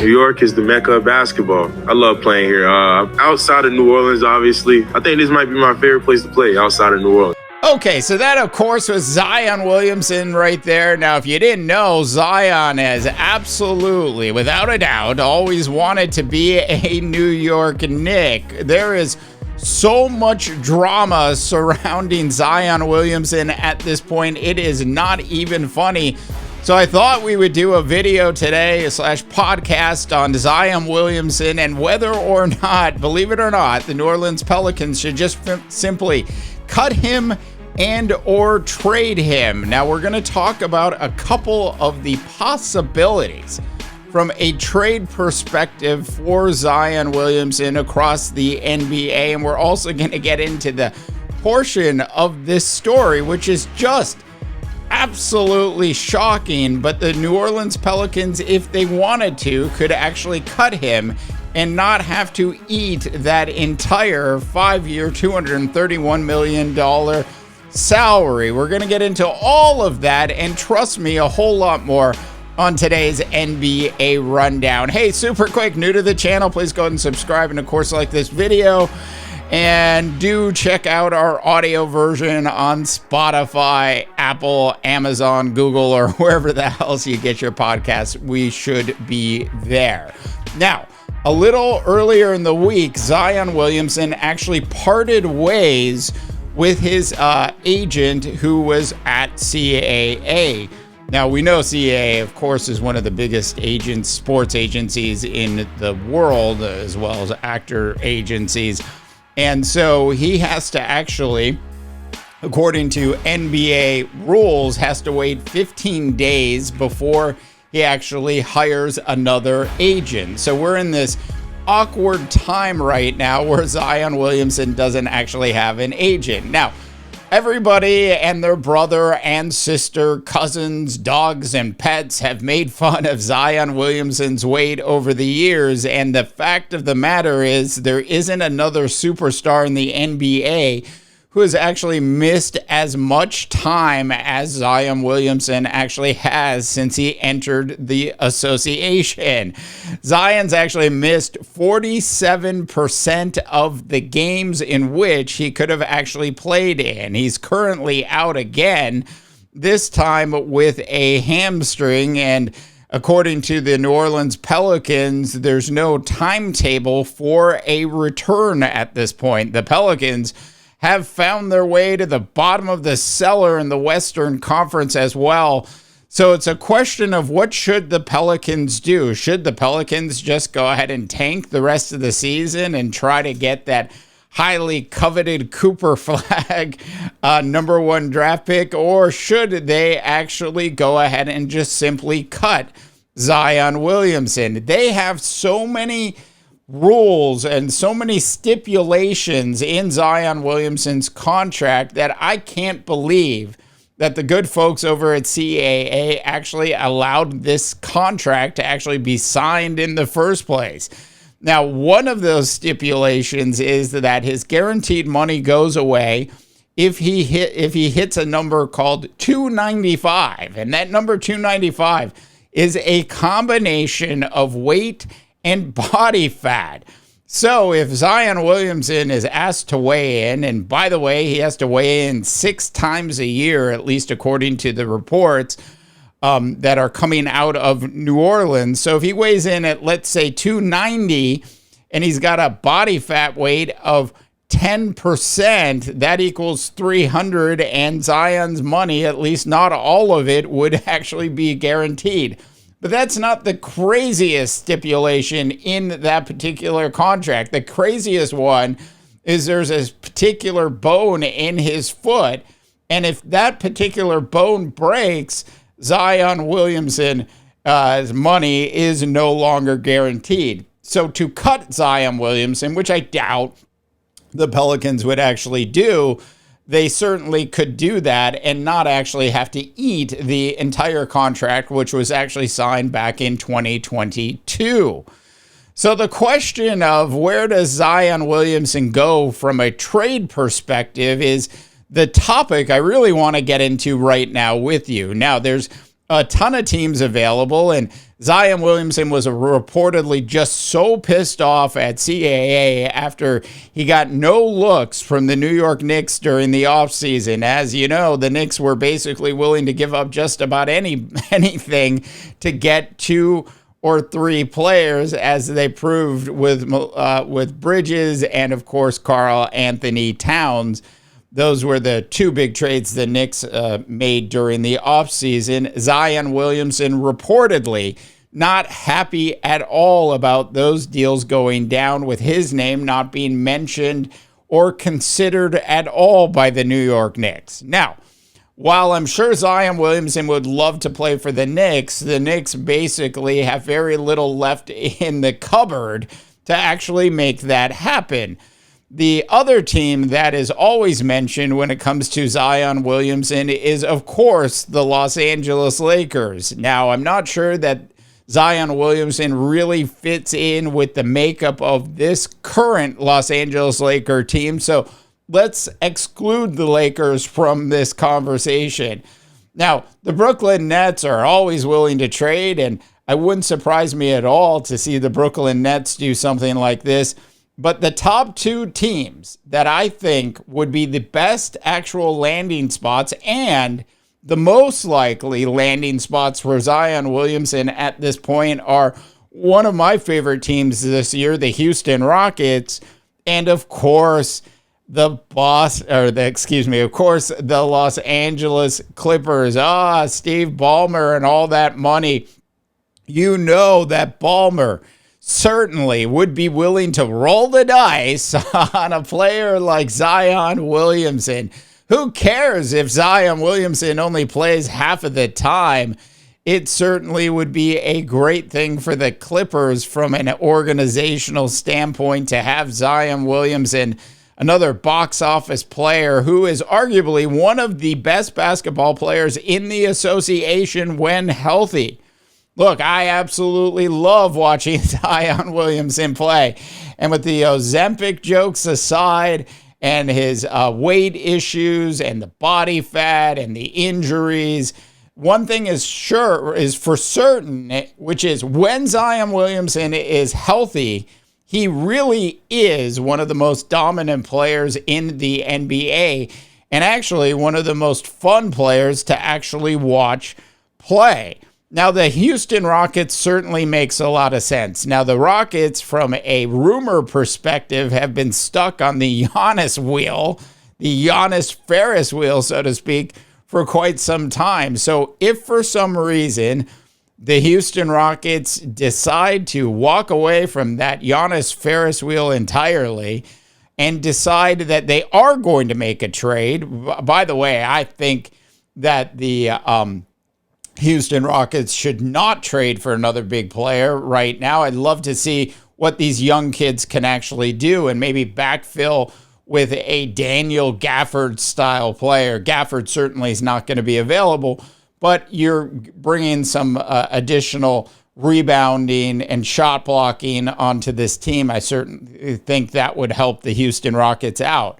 New York is the mecca of basketball. I love playing here. Outside of New Orleans, obviously, I think this might be my favorite place to play outside of New Orleans. Okay, so that, of course, was Zion Williamson right there. Now, if you didn't know, Zion has absolutely, without a doubt, always wanted to be a New York Knick. There is so much drama surrounding Zion Williamson at this point. It is not even funny. So I thought we would do a video today / podcast on Zion Williamson and whether or not, believe it or not, the New Orleans Pelicans should just simply cut him and or trade him. Now we're going to talk about a couple of the possibilities from a trade perspective for Zion Williamson across the NBA. And we're also going to get into the portion of this story, which is just absolutely shocking. But the New Orleans Pelicans, if they wanted to, could actually cut him and not have to eat that entire 5-year, $231 million salary. We're going to get into all of that, and trust me, a whole lot more on today's NBA Rundown. Hey, super quick, new to the channel, please go ahead and subscribe, and of course, like this video. And do check out our audio version on Spotify, Apple, Amazon, Google, or wherever the hell you get your podcasts. We should be there. Now, a little earlier in the week, Zion Williamson actually parted ways with his agent who was at CAA. Now, we know CAA, of course, is one of the biggest sports agencies in the world, as well as actor agencies. And so he has to actually, according to NBA rules, has to wait 15 days before he actually hires another agent. So we're in this awkward time right now where Zion Williamson doesn't actually have an agent. Now, everybody and their brother and sister, cousins, dogs, and pets have made fun of Zion Williamson's weight over the years. And the fact of the matter is there isn't another superstar in the NBA who has actually missed as much time as Zion Williamson actually has since he entered the association. Zion's actually missed 47% of the games in which he could have actually played in. He's currently out again, this time with a hamstring, and according to the New Orleans Pelicans, there's no timetable for a return at this point. The Pelicans have found their way to the bottom of the cellar in the Western Conference as well. So it's a question of what should the Pelicans do? Should the Pelicans just go ahead and tank the rest of the season and try to get that highly coveted Cooper Flag #1 draft pick? Or should they actually go ahead and just simply cut Zion Williamson? They have so many rules and so many stipulations in Zion Williamson's contract that I can't believe that the good folks over at CAA actually allowed this contract to actually be signed in the first place. Now, one of those stipulations is that his guaranteed money goes away if he hits a number called 295, and that number 295 is a combination of weight and body fat. So if Zion Williamson is asked to weigh in, and by the way, he has to weigh in 6 times a year, at least according to the reports that are coming out of New Orleans. So if he weighs in at, let's say, 290, and he's got a body fat weight of 10%, that equals 300, and Zion's money, at least not all of it, would actually be guaranteed. But that's not the craziest stipulation in that particular contract. The craziest one is there's a particular bone in his foot, and if that particular bone breaks, Zion Williamson's money is no longer guaranteed. So to cut Zion Williamson, which I doubt the Pelicans would actually do, they certainly could do that and not actually have to eat the entire contract, which was actually signed back in 2022. So the question of where does Zion Williamson go from a trade perspective is the topic I really want to get into right now with you. Now, there's a ton of teams available, and Zion Williamson was reportedly just so pissed off at CAA after he got no looks from the New York Knicks during the offseason. As you know, the Knicks were basically willing to give up just about anything to get 2 or 3 players, as they proved with Bridges and, of course, Karl Anthony Towns. Those were the 2 big trades the Knicks made during the offseason. Zion Williamson reportedly not happy at all about those deals going down, with his name not being mentioned or considered at all by the New York Knicks. Now, while I'm sure Zion Williamson would love to play for the Knicks basically have very little left in the cupboard to actually make that happen. The other team that is always mentioned when it comes to Zion Williamson is, of course, the Los Angeles Lakers. Now, I'm not sure that Zion Williamson really fits in with the makeup of this current Los Angeles Laker team, so let's exclude the Lakers from this conversation. Now, the Brooklyn Nets are always willing to trade, and it wouldn't surprise me at all to see the Brooklyn Nets do something like this. But the top 2 teams that I think would be the best actual landing spots and the most likely landing spots for Zion Williamson at this point are one of my favorite teams this year, the Houston Rockets, and of course the Los Angeles Clippers. Steve Ballmer and all that money. You know that Ballmer certainly would be willing to roll the dice on a player like Zion Williamson. Who cares if Zion Williamson only plays half of the time? It certainly would be a great thing for the Clippers from an organizational standpoint to have Zion Williamson, another box office player who is arguably one of the best basketball players in the association when healthy. Look, I absolutely love watching Zion Williamson play. And with the Ozempic jokes aside and his weight issues and the body fat and the injuries, one thing is for certain, which is when Zion Williamson is healthy, he really is one of the most dominant players in the NBA and actually one of the most fun players to actually watch play. Now, the Houston Rockets certainly makes a lot of sense. Now, the Rockets, from a rumor perspective, have been stuck on the Giannis wheel, the Giannis Ferris wheel, so to speak, for quite some time. So if for some reason the Houston Rockets decide to walk away from that Giannis Ferris wheel entirely and decide that they are going to make a trade, by the way, I think that the Houston Rockets should not trade for another big player right now. I'd love to see what these young kids can actually do and maybe backfill with a Daniel Gafford style player. Gafford certainly is not going to be available, but you're bringing some additional rebounding and shot blocking onto this team. I certainly think that would help the Houston Rockets out.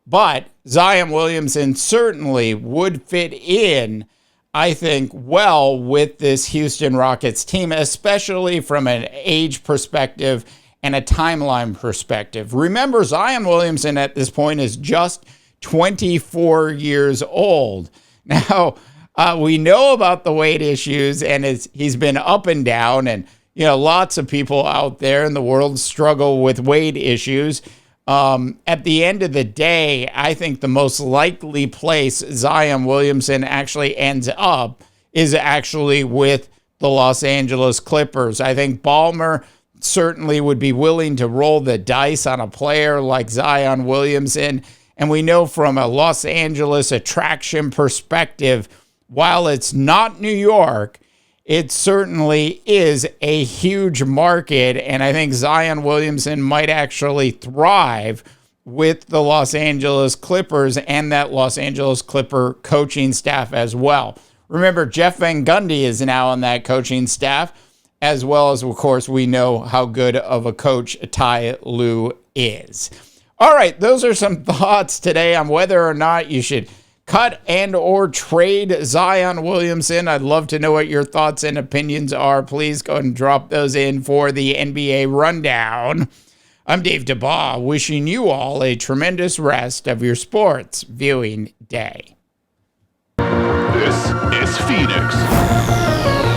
But Zion Williamson certainly would fit in, I think, well with this Houston Rockets team, especially from an age perspective and a timeline perspective. Remember, Zion Williamson at this point is just 24 years old. Now, we know about the weight issues, and he's been up and down, and lots of people out there in the world struggle with weight issues. At the end of the day, I think the most likely place Zion Williamson actually ends up is actually with the Los Angeles Clippers. I think Ballmer certainly would be willing to roll the dice on a player like Zion Williamson. And we know from a Los Angeles attraction perspective, while it's not New York, it certainly is a huge market, and I think Zion Williamson might actually thrive with the Los Angeles Clippers and that Los Angeles Clipper coaching staff as well. Remember, Jeff Van Gundy is now on that coaching staff, as well as, of course, we know how good of a coach Ty Lue is. All right, those are some thoughts today on whether or not you should cut and or trade Zion Williamson? I'd love to know what your thoughts and opinions are. Please go ahead and drop those in for the NBA Rundown. I'm Dave DeBaugh, wishing you all a tremendous rest of your sports viewing day. This is Phoenix.